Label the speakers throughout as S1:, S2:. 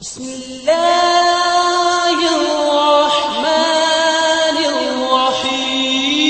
S1: بسم اللہ الرحمن الرحیم۔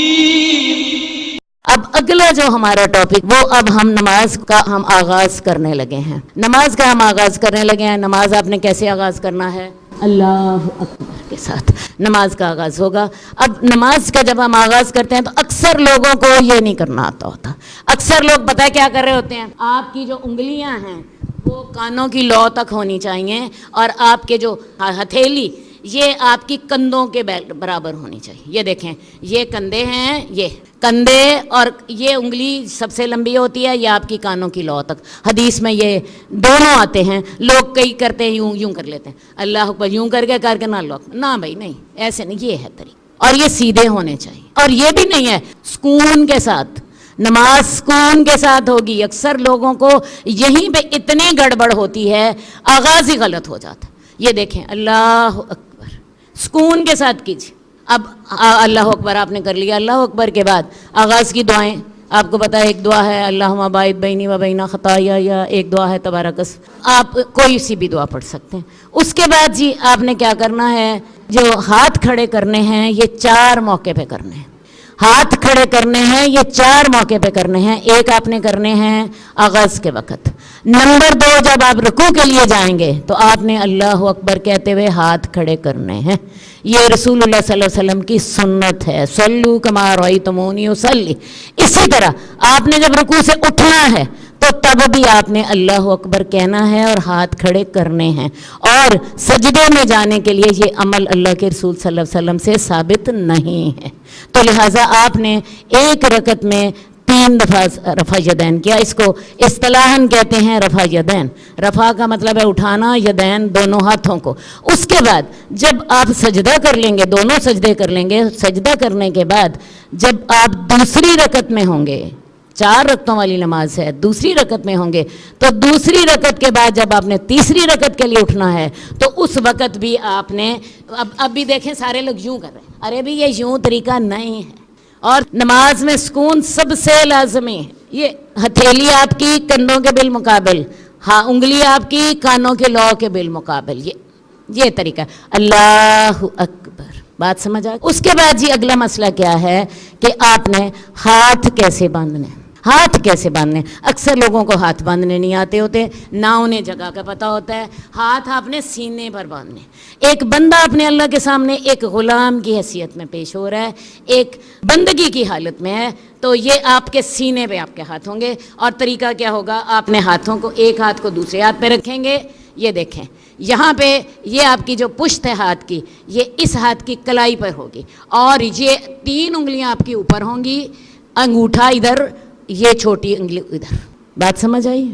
S2: اب اگلا جو ہمارا ٹاپک وہ اب ہم نماز کا ہم آغاز کرنے لگے ہیں۔ نماز کا ہم آغاز کرنے لگے ہیں۔ نماز آپ نے کیسے آغاز کرنا ہے؟ اللہ اکبر کے ساتھ نماز کا آغاز ہوگا۔ اب نماز کا جب ہم آغاز کرتے ہیں تو اکثر لوگوں کو یہ نہیں کرنا آتا ہوتا۔ اکثر لوگ پتہ ہے کیا کر رہے ہوتے ہیں؟ آپ کی جو انگلیاں ہیں وہ کانوں کی لو تک ہونی چاہیے، اور آپ کے جو ہتھیلی یہ آپ کی کندھوں کے برابر ہونی چاہیے۔ یہ دیکھیں، یہ کندھے ہیں، یہ کندھے، اور یہ انگلی سب سے لمبی ہوتی ہے، یہ آپ کی کانوں کی لو تک۔ حدیث میں یہ دونوں آتے ہیں۔ لوگ کئی کرتے ہیں یوں کر لیتے ہیں، اللہ اکبر یوں کر کے نہ اللہ اکبر، نہ بھائی نہیں، ایسے نہیں، یہ ہے طریقہ، اور یہ سیدھے ہونے چاہیے۔ اور یہ بھی نہیں ہے سکون کے ساتھ، نماز سکون کے ساتھ ہوگی۔ اکثر لوگوں کو یہیں پہ اتنی گڑبڑ ہوتی ہے، آغاز ہی غلط ہو جاتا ہے۔ یہ دیکھیں، اللہ اکبر سکون کے ساتھ کیجیے۔ اب اللہ اکبر آپ نے کر لیا، اللہ اکبر کے بعد آغاز کی دعائیں آپ کو پتہ ہے۔ ایک دعا ہے اللہم باعث بینی و بین خطایا، یا ایک دعا ہے تبارک اسم، آپ کوئی سی بھی دعا پڑھ سکتے ہیں۔ اس کے بعد جی آپ نے کیا کرنا ہے، جو ہاتھ کھڑے کرنے ہیں یہ 4 موقع پہ کرنے ہیں۔ ہاتھ کھڑے کرنے ہیں یہ 4 موقع پہ کرنے ہیں۔ ایک آپ نے کرنے ہیں آغاز کے وقت۔ نمبر 2، جب آپ رکوع کے لیے جائیں گے تو آپ نے اللہ اکبر کہتے ہوئے ہاتھ کھڑے کرنے ہیں۔ یہ رسول اللہ صلی اللہ علیہ وسلم کی سنت ہے، صلو کما رأیتمونی اصلی۔ اسی طرح آپ نے جب رکوع سے اٹھنا ہے تو تب بھی آپ نے اللہ اکبر کہنا ہے اور ہاتھ کھڑے کرنے ہیں۔ اور سجدے میں جانے کے لیے یہ عمل اللہ کے رسول صلی اللہ علیہ وسلم سے ثابت نہیں ہے، تو لہٰذا آپ نے ایک رکعت میں 3 دفعہ رفع یدین کیا۔ اس کو اصطلاحاً کہتے ہیں رفع یدین۔ رفع کا مطلب ہے اٹھانا، یدین دونوں ہاتھوں کو۔ اس کے بعد جب آپ سجدہ کر لیں گے، دونوں سجدے کر لیں گے، سجدہ کرنے کے بعد جب آپ دوسری رکعت میں ہوں گے، 4 رکعتوں والی نماز ہے، دوسری رکعت میں ہوں گے، تو دوسری رکعت کے بعد جب آپ نے تیسری رکعت کے لیے اٹھنا ہے تو اس وقت بھی آپ نے اب بھی دیکھیں سارے لوگ یوں کر رہے ہیں، ارے بھی یہ یوں طریقہ نہیں ہے۔ اور نماز میں سکون سب سے لازمی ہے۔ یہ ہتھیلی آپ کی کندھوں کے بالمقابل، ہاں انگلی آپ کی کانوں کے لو کے بالمقابل، یہ طریقہ۔ اللہ اکبر، بات سمجھ آ؟ اس کے بعد جی اگلا مسئلہ کیا ہے کہ آپ نے ہاتھ کیسے باندھنے۔ ہاتھ کیسے باندھنے؟ اکثر لوگوں کو ہاتھ باندھنے نہیں آتے ہوتے، نہ انہیں جگہ کا پتہ ہوتا ہے۔ ہاتھ آپ نے سینے پر باندھنے۔ ایک بندہ اپنے اللہ کے سامنے ایک غلام کی حیثیت میں پیش ہو رہا ہے، ایک بندگی کی حالت میں ہے، تو یہ آپ کے سینے پہ آپ کے ہاتھ ہوں گے۔ اور طریقہ کیا ہوگا، آپ نے ہاتھوں کو، ایک ہاتھ کو دوسرے ہاتھ پہ رکھیں گے، یہ دیکھیں یہاں پہ یہ آپ کی جو پشت ہے ہاتھ کی، یہ اس ہاتھ کی کلائی پر ہوگی، اور یہ 3 انگلیاں آپ کی اوپر ہوں گی، انگوٹھا ادھر، یہ چھوٹی انگلی ادھر۔ بات سمجھ آئی؟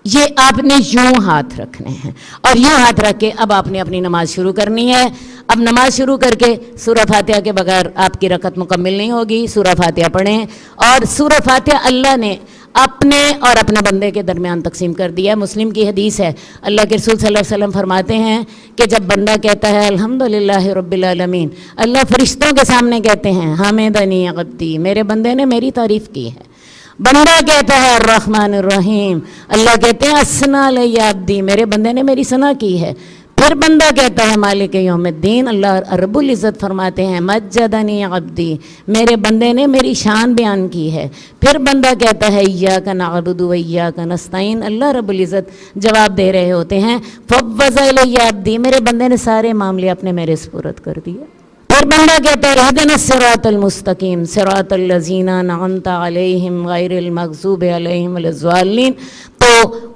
S2: یہ آپ نے یوں ہاتھ رکھنے ہیں، اور یوں ہاتھ رکھ کے اب آپ نے اپنی نماز شروع کرنی ہے۔ اب نماز شروع کر کے سورہ فاتحہ کے بغیر آپ کی رکعت مکمل نہیں ہوگی۔ سورہ فاتحہ پڑھیں، اور سورہ فاتحہ اللہ نے اپنے اور اپنے بندے کے درمیان تقسیم کر دیا ہے۔ مسلم کی حدیث ہے، اللہ کے رسول صلی اللہ علیہ وسلم فرماتے ہیں کہ جب بندہ کہتا ہے الحمدللہ رب العالمین، اللہ فرشتوں کے سامنے کہتے ہیں حمدنی عبدی، میرے بندے نے میری تعریف کی ہے۔ بندہ کہتا ہے الرحمن الرحیم، اللہ کہتے ہیں اثنا علی عبدی، میرے بندے نے میری ثنا کی ہے۔ پھر بندہ کہتا ہے مالک یوم الدین، اللہ رب العزت فرماتے ہیں مجدنی عبدی، میرے بندے نے میری شان بیان کی ہے۔ پھر بندہ کہتا ہے ایاک نعبد و ایاک نستعین، اللہ رب العزت جواب دے رہے ہوتے ہیں فوض الی عبدی، میرے بندے نے سارے معاملے اپنے میرے سپرد کر دیے۔ پھر بندہ کہتا ہے اہدنا الصراط المستقیم صراط الذین انعمت علیہم غیر المغضوب علیہم ولا الضالین، تو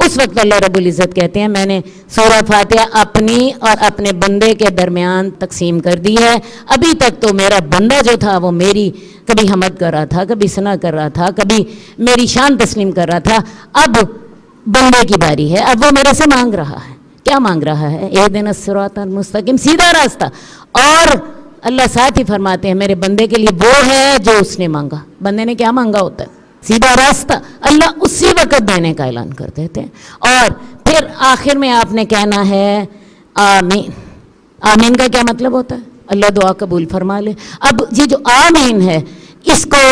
S2: اس وقت اللہ رب العزت کہتے ہیں میں نے سورہ فاتحہ اپنی اور اپنے بندے کے درمیان تقسیم کر دی ہے۔ ابھی تک تو میرا بندہ جو تھا وہ میری کبھی حمد کر رہا تھا، کبھی ثنا کر رہا تھا، کبھی میری شان تسلیم کر رہا تھا، اب بندے کی باری ہے، اب وہ میرے سے مانگ رہا ہے۔ کیا مانگ رہا ہے؟ اہدنا الصراط المستقیم، سیدھا راستہ۔ اور اللہ ساتھ ہی فرماتے ہیں میرے بندے کے لیے وہ ہے جو اس نے مانگا۔ بندے نے کیا مانگا ہوتا ہے؟ سیدھا راستہ، اللہ اسی وقت دینے کا اعلان کر دیتے ہیں۔ اور پھر آخر میں آپ نے کہنا ہے آمین۔ آمین کا کیا مطلب ہوتا ہے؟ اللہ دعا قبول فرما لے۔ اب یہ جو آمین ہے اس کو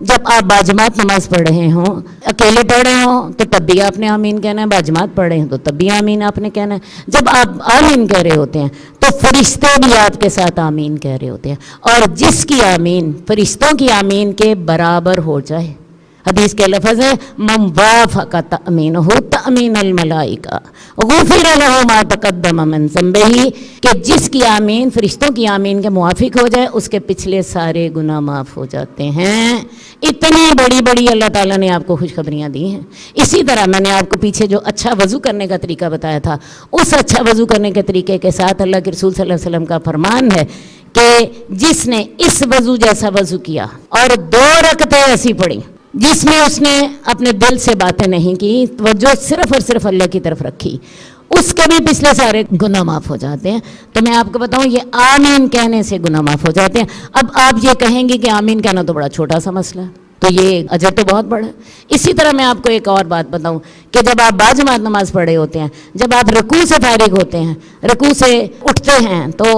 S2: جب آپ باجماعت نماز پڑھ رہے ہوں، اکیلے پڑھ رہے ہوں تو تب بھی آپ نے آمین کہنا ہے، باجماعت پڑھ رہے ہیں تو تب بھی آمین آپ نے کہنا ہے۔ جب آپ آمین کہہ رہے ہوتے ہیں تو فرشتے بھی آپ کے ساتھ آمین کہہ رہے ہوتے ہیں، اور جس کی آمین فرشتوں کی آمین کے برابر ہو جائے، حدیث کے لفظ ہے من وافق تأمینہ تأمین الملائکہ غفر لہ ما تقدم من ذنبہ، کہ جس کی آمین فرشتوں کی آمین کے موافق ہو جائے اس کے پچھلے سارے گناہ معاف ہو جاتے ہیں۔ اتنی بڑی بڑی اللہ تعالیٰ نے آپ کو خوشخبریاں دی ہیں۔ اسی طرح میں نے آپ کو پیچھے جو اچھا وضو کرنے کا طریقہ بتایا تھا، اس اچھا وضو کرنے کے طریقے کے ساتھ اللہ کے رسول صلی اللہ علیہ وسلم کا فرمان ہے کہ جس نے اس وضو جیسا وضو کیا اور 2 رکعتیں ایسی پڑھی جس میں اس نے اپنے دل سے باتیں نہیں کی، توجہ صرف اور صرف اللہ کی طرف رکھی، اس کے بھی پچھلے سارے گناہ معاف ہو جاتے ہیں۔ تو میں آپ کو بتاؤں یہ آمین کہنے سے گناہ معاف ہو جاتے ہیں۔ اب آپ یہ کہیں گے کہ آمین کہنا تو بڑا چھوٹا سا مسئلہ ہے، تو یہ اجر تو بہت بڑا ہے۔ اسی طرح میں آپ کو ایک اور بات بتاؤں کہ جب آپ باجماعت نماز پڑھ رہے ہوتے ہیں، جب آپ رکوع سے فارغ ہوتے ہیں، رکوع سے اٹھتے ہیں تو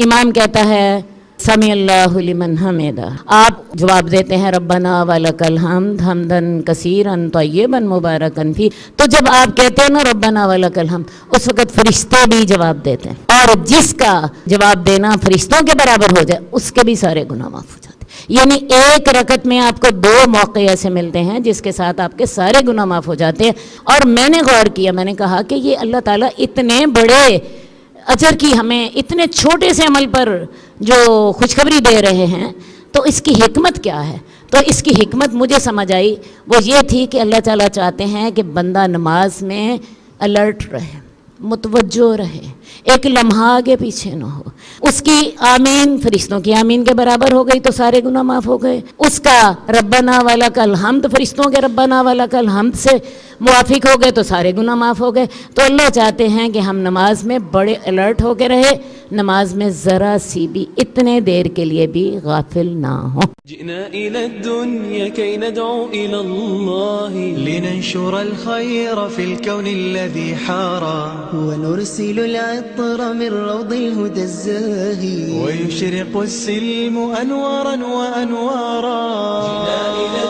S2: امام کہتا ہے سمیع اللہ لمن حمدہ، آپ جواب دیتے ہیں ربنا ولک الحمد حمدا کثیرا طیبا مبارکا فی۔ تو جب آپ کہتے ہیں نا ربنا ولک الحمد، اس وقت فرشتے بھی جواب دیتے ہیں، اور جس کا جواب دینا فرشتوں کے برابر ہو جائے اس کے بھی سارے گناہ معاف ہو جاتے ہیں۔ یعنی ایک رکعت میں آپ کو 2 موقع ایسے ملتے ہیں جس کے ساتھ آپ کے سارے گناہ معاف ہو جاتے ہیں۔ اور میں نے غور کیا، میں نے کہا کہ یہ اللہ تعالیٰ اتنے بڑے اجر کی ہمیں اتنے چھوٹے سے عمل پر جو خوشخبری دے رہے ہیں، تو اس کی حکمت کیا ہے؟ تو اس کی حکمت مجھے سمجھ آئی، وہ یہ تھی کہ اللہ تعالیٰ چاہتے ہیں کہ بندہ نماز میں الرٹ رہے، متوجہ رہے، ایک لمحہ آگے پیچھے نہ ہو۔ اس کی آمین فرشتوں کی آمین کے برابر ہو گئی تو سارے گناہ معاف ہو گئے، اس کا ربنا ولک الحمد فرشتوں کے ربنا ولک الحمد سے موافق ہو گئے تو سارے گناہ معاف ہو گئے۔ تو اللہ چاہتے ہیں کہ ہم نماز میں بڑے الرٹ ہو کے رہے، نماز میں ذرا سی بھی اتنے دیر کے لیے بھی غافل نہ ہوں۔
S1: جئنا إلى الدنيا كي ندعو إلى الله
S3: لننشر الخير في الكون الذي حارى
S4: ونرسل العطر من روض الهدى الزاهي
S3: ويشرق السلم أنوارا وأنوارا
S1: جئنا إلى